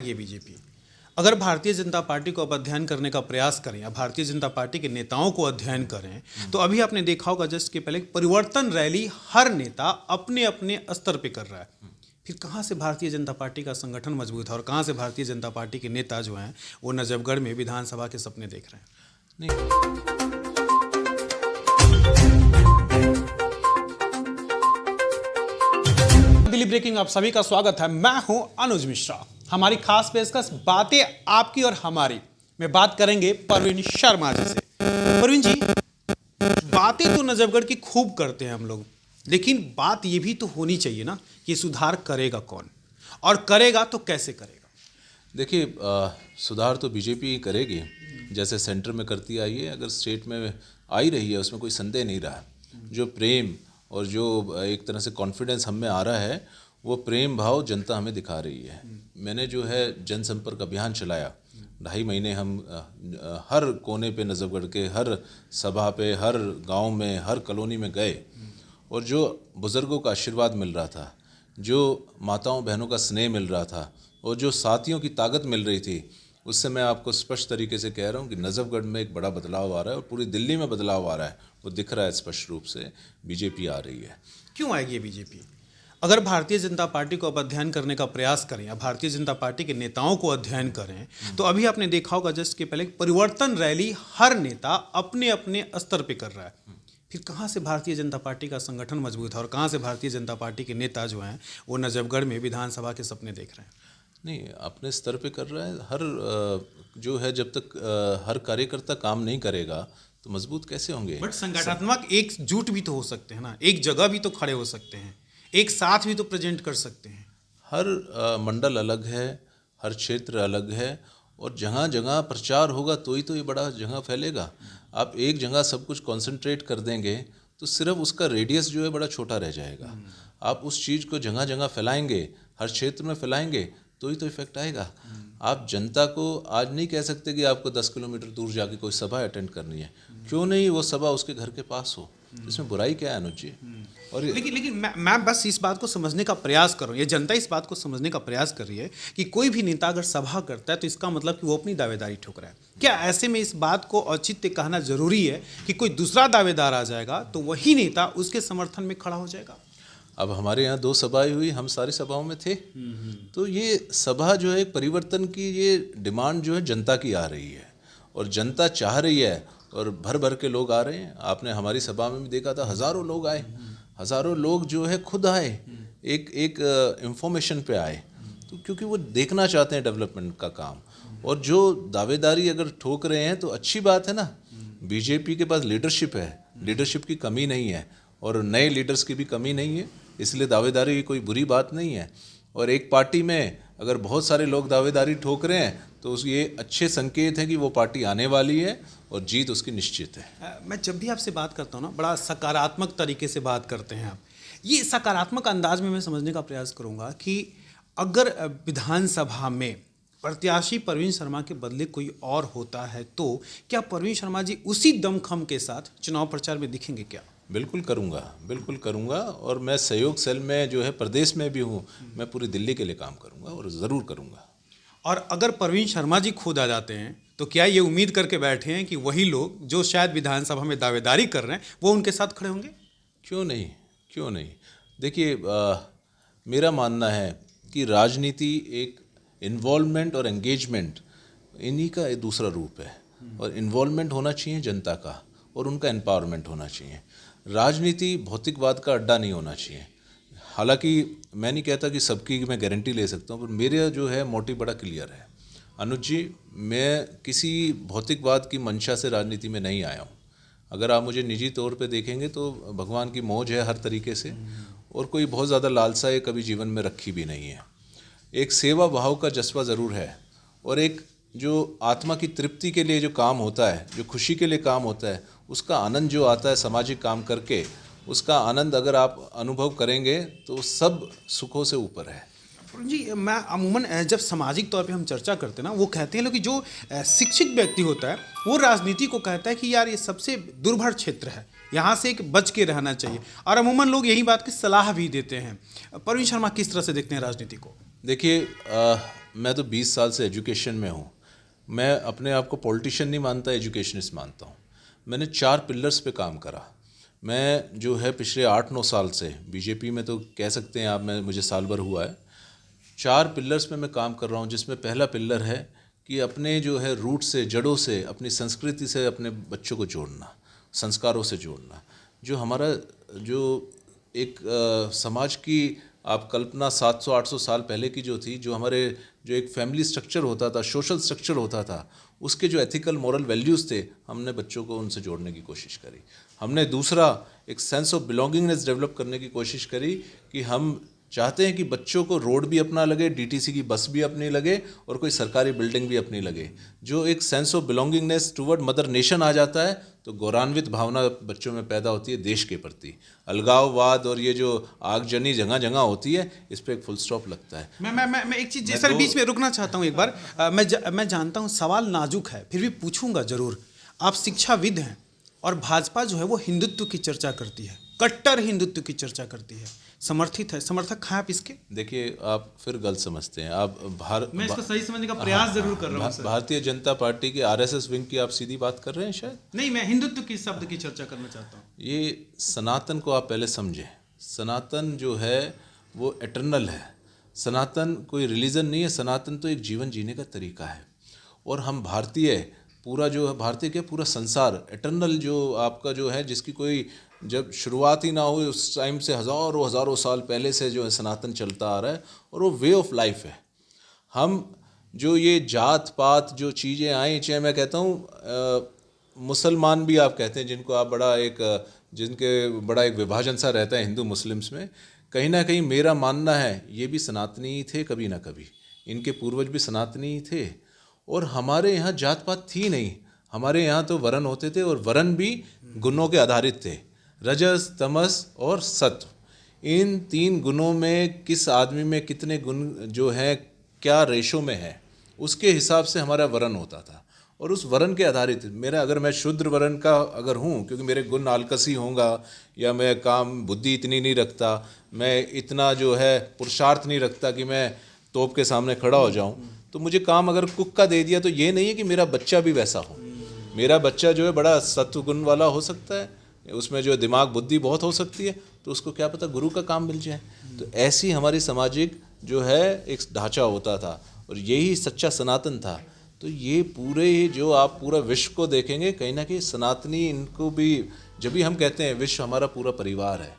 ये बीजेपी अगर भारतीय जनता पार्टी को अब अध्ययन करने का प्रयास करें या भारतीय जनता पार्टी के नेताओं को अध्ययन करें तो अभी आपने देखा होगा जस्ट के पहले परिवर्तन रैली हर नेता अपने अपने स्तर पे कर रहा है। फिर कहाँ से भारतीय जनता पार्टी का संगठन मजबूत है और कहाँ से भारतीय जनता पार्टी के नेता जो हैं वो नजफगढ़ में विधानसभा के सपने देख रहे हैं। नहीं, दिल्ली ब्रेकिंग आप सभी का स्वागत है। मैं हूं अनुज मिश्रा। हमारी खास पेशकश बातें आपकी और हमारी में बात करेंगे परवीन शर्मा जी से। परवीन जी, बातें तो नजफगढ़ की खूब करते हैं हम लोग, लेकिन बात ये भी तो होनी चाहिए ना कि सुधार करेगा कौन और करेगा तो कैसे करेगा। देखिए, सुधार तो बीजेपी करेगी, जैसे सेंटर में करती आई है, अगर स्टेट में आई रही है उसमें कोई संदेह नहीं रहा। जो प्रेम और जो एक तरह से कॉन्फिडेंस हम में आ रहा है वो प्रेम भाव जनता हमें दिखा रही है। मैंने जो है जनसंपर्क अभियान चलाया, 2.5 महीने हम हर कोने पे नजफगढ़ के हर सभा पे, हर गांव में, हर कॉलोनी में गए और जो बुज़ुर्गों का आशीर्वाद मिल रहा था, जो माताओं बहनों का स्नेह मिल रहा था और जो साथियों की ताकत मिल रही थी, उससे मैं आपको स्पष्ट तरीके से कह रहा हूँ कि नजफगढ़ में एक बड़ा बदलाव आ रहा है और पूरी दिल्ली में बदलाव आ रहा है। वो दिख रहा है स्पष्ट रूप से, बीजेपी आ रही है। क्यों आएगी ये बीजेपी? अगर भारतीय जनता पार्टी को अब अध्ययन करने का प्रयास करें या भारतीय जनता पार्टी के नेताओं को अध्ययन करें तो अभी आपने देखा होगा जस्ट के पहले परिवर्तन रैली हर नेता अपने अपने स्तर पे कर रहा है। फिर कहाँ से भारतीय जनता पार्टी का संगठन मजबूत है और कहाँ से भारतीय जनता पार्टी के नेता जो हैं वो नजफगढ़ में विधानसभा के सपने देख रहे हैं। नहीं, अपने स्तर पे कर रहा है। हर जो है, जब तक हर कार्यकर्ता काम नहीं करेगा तो मजबूत कैसे होंगे। बट संगठनात्मक एकजुट भी तो हो सकते हैं ना, एक जगह भी तो खड़े हो सकते हैं, एक साथ भी तो प्रेजेंट कर सकते हैं। हर मंडल अलग है, हर क्षेत्र अलग है और जहाँ जगह प्रचार होगा तो ही तो ये बड़ा जगह फैलेगा। आप एक जगह सब कुछ कंसंट्रेट कर देंगे तो सिर्फ उसका रेडियस जो है बड़ा छोटा रह जाएगा। आप उस चीज़ को जगह जगह फैलाएंगे, हर क्षेत्र में फैलाएंगे तो ही तो इफेक्ट आएगा। आप जनता को आज नहीं कह सकते कि आपको 10 किलोमीटर दूर जाके कोई सभा अटेंड करनी है। क्यों नहीं वो सभा उसके घर के पास हो, इसमें बुराई क्या है अनुज जी। और लेकिन मैं बस इस बात को समझने का प्रयास कर रहा हूँ, ये जनता इस बात को समझने का प्रयास कर रही है कि कोई भी नेता अगर सभा करता है तो इसका मतलब कि वो अपनी दावेदारी ठोक रहा है। क्या ऐसे में इस बात को औचित्य कहना जरूरी है कि कोई दूसरा दावेदार आ जाएगा तो वही नेता उसके समर्थन में खड़ा हो जाएगा? अब हमारे यहाँ 2 सभाएं हुई, हम सारी सभाओं में थे। तो ये सभा जो है परिवर्तन की, ये डिमांड जो है जनता की आ रही है और जनता चाह रही है और भर भर के लोग आ रहे हैं। आपने हमारी सभा में भी देखा था, हज़ारों लोग आए, हज़ारों लोग जो है खुद आए, एक इंफॉर्मेशन पे आए, तो क्योंकि वो देखना चाहते हैं डेवलपमेंट का काम। और जो दावेदारी अगर ठोक रहे हैं तो अच्छी बात है ना। बीजेपी के पास लीडरशिप है, लीडरशिप की कमी नहीं है और नए लीडर्स की भी कमी नहीं है, इसलिए दावेदारी की कोई बुरी बात नहीं है। और एक पार्टी में अगर बहुत सारे लोग दावेदारी ठोक रहे हैं तो ये अच्छे संकेत हैं कि वो पार्टी आने वाली है और जीत उसकी निश्चित है। मैं जब भी आपसे बात करता हूँ ना, बड़ा सकारात्मक तरीके से बात करते हैं आप। ये सकारात्मक अंदाज में मैं समझने का प्रयास करूँगा कि अगर विधानसभा में प्रत्याशी परवीन शर्मा के बदले कोई और होता है तो क्या परवीन शर्मा जी उसी दमखम के साथ चुनाव प्रचार में दिखेंगे क्या? बिल्कुल करूँगा, बिल्कुल करूँगा। और मैं सहयोग सेल में जो है प्रदेश में भी हूँ, मैं पूरी दिल्ली के लिए काम करूँगा और ज़रूर करूँगा। और अगर परवीन शर्मा जी खुद आ जाते हैं तो क्या ये उम्मीद करके बैठे हैं कि वही लोग जो शायद विधानसभा में दावेदारी कर रहे हैं वो उनके साथ खड़े होंगे? क्यों नहीं, क्यों नहीं। देखिए, मेरा मानना है कि राजनीति एक इन्वॉल्वमेंट और एंगेजमेंट, इन्हीं का एक दूसरा रूप है। और इन्वॉल्वमेंट होना चाहिए जनता का और उनका एम्पावरमेंट होना चाहिए। राजनीति भौतिकवाद का अड्डा नहीं होना चाहिए। हालांकि मैं नहीं कहता कि सबकी मैं गारंटी ले सकता हूँ, पर मेरा जो है मोटिव बड़ा क्लियर है। अनुज जी, मैं किसी भौतिकवाद की मंशा से राजनीति में नहीं आया हूँ। अगर आप मुझे निजी तौर पे देखेंगे तो भगवान की मौज है हर तरीके से और कोई बहुत ज़्यादा लालसाएं कभी जीवन में रखी भी नहीं है। एक सेवा भाव का जज्बा ज़रूर है और एक जो आत्मा की तृप्ति के लिए जो काम होता है, जो खुशी के लिए काम होता है, उसका आनंद जो आता है सामाजिक काम करके, उसका आनंद अगर आप अनुभव करेंगे तो सब सुखों से ऊपर है। जी, मैं अमूमन जब सामाजिक तौर पे हम चर्चा करते हैं ना, वो कहते हैं लोग कि जो शिक्षित व्यक्ति होता है वो राजनीति को कहता है कि यार ये सबसे दुर्भर क्षेत्र है, यहाँ से एक बच के रहना चाहिए। और अमूमन लोग यही बात की सलाह भी देते हैं। परवीन शर्मा किस तरह से देखते हैं राजनीति को? देखिए, मैं तो 20 साल से एजुकेशन में हूँ। मैं अपने आप को पॉलिटिशियन नहीं मानता, एजुकेशनिस्ट मानता हूँ। मैंने 4 पिलर्स पे काम करा। मैं जो है पिछले 8-9 साल से बीजेपी में, तो कह सकते हैं आप, मुझे साल भर हुआ है, 4 पिलर्स पे मैं काम कर रहा हूँ। जिसमें पहला पिलर है कि अपने जो है रूट से, जड़ों से, अपनी संस्कृति से अपने बच्चों को जोड़ना, संस्कारों से जोड़ना। जो हमारा जो एक समाज की आप कल्पना 700-800 साल पहले की जो थी, जो हमारे जो एक फैमिली स्ट्रक्चर होता था, सोशल स्ट्रक्चर होता था, उसके जो एथिकल मॉरल वैल्यूज़ थे, हमने बच्चों को उनसे जोड़ने की कोशिश करी। हमने दूसरा एक सेंस ऑफ बिलोंगिंगनेस डेवलप करने की कोशिश करी कि हम चाहते हैं कि बच्चों को रोड भी अपना लगे, डीटीसी की बस भी अपनी लगे और कोई सरकारी बिल्डिंग भी अपनी लगे। जो एक sense of belongingness toward mother nation आ जाता है तो गौरवान्वित भावना बच्चों में पैदा होती है देश के प्रति। अलगाववाद और ये जो आगजनी जगह जगह होती है, इस पर एक फुल स्टॉप लगता है। मैं एक चीज़ सर बीच में रुकना चाहता हूँ एक बार। मैं जानता हूँ सवाल नाजुक है, फिर भी पूछूंगा जरूर। आप शिक्षाविद हैं और भाजपा जो है वो हिंदुत्व की चर्चा करती है, कट्टर हिंदुत्व की चर्चा करती है, समर्थक हैं आप इसके? देखिए, आप फिर गलत समझते हैं। आप मैं इसको सही समझने का प्रयास जरूर कर रहा हूँ सर। भारतीय जनता पार्टी के आरएसएस विंग की आप सीधी बात कर रहे हैं शायद। नहीं, मैं हिंदुत्व की शब्द की चर्चा करना चाहता हूँ। ये सनातन को आप पहले समझें। सनातन जो है वो एटर्नल है। सनातन कोई रिलीजन नहीं है, सनातन तो एक जीवन जीने का तरीका है। और हम भारतीय, पूरा जो है भारतीय क्या, पूरा संसार एटर्नल जो आपका जो है, जिसकी कोई जब शुरुआत ही ना हुई उस टाइम से हज़ारों हज़ारों साल पहले से जो है सनातन चलता आ रहा है, और वो वे ऑफ लाइफ है। हम जो ये जात पात जो चीज़ें आई, चाहे मैं कहता हूँ मुसलमान भी आप कहते हैं, जिनको आप जिनके बड़ा एक विभाजन सा रहता है हिंदू मुस्लिम्स में, कहीं ना कहीं मेरा मानना है ये भी सनातनी ही थे कभी ना कभी। इनके पूर्वज भी सनातनी ही थे। और हमारे यहाँ जात पात थी नहीं, हमारे यहाँ तो वर्ण होते थे, और वर्ण भी गुणों के आधारित थे, रजस, तमस और सत्व। इन 3 गुणों में किस आदमी में कितने गुण जो हैं, क्या रेशो में है, उसके हिसाब से हमारा वर्ण होता था। और उस वर्ण के आधारित अगर मैं शूद्र वर्ण का अगर हूँ, क्योंकि मेरे गुण आलकसी होगा, या मैं काम बुद्धि इतनी नहीं रखता, मैं इतना जो है पुरुषार्थ नहीं रखता कि मैं तोप के सामने खड़ा हो जाऊँ, तो मुझे काम अगर कुक का दे दिया, तो ये नहीं है कि मेरा बच्चा भी वैसा हो। मेरा बच्चा जो है बड़ा सत्व गुण वाला हो सकता है, उसमें जो दिमाग बुद्धि बहुत हो सकती है, तो उसको क्या पता गुरु का काम मिल जाए। तो ऐसी हमारी सामाजिक जो है एक ढांचा होता था, और यही सच्चा सनातन था। तो ये पूरे जो आप पूरा विश्व को देखेंगे, कहीं ना कहीं सनातनी, इनको भी जब भी हम कहते हैं विश्व हमारा पूरा परिवार है,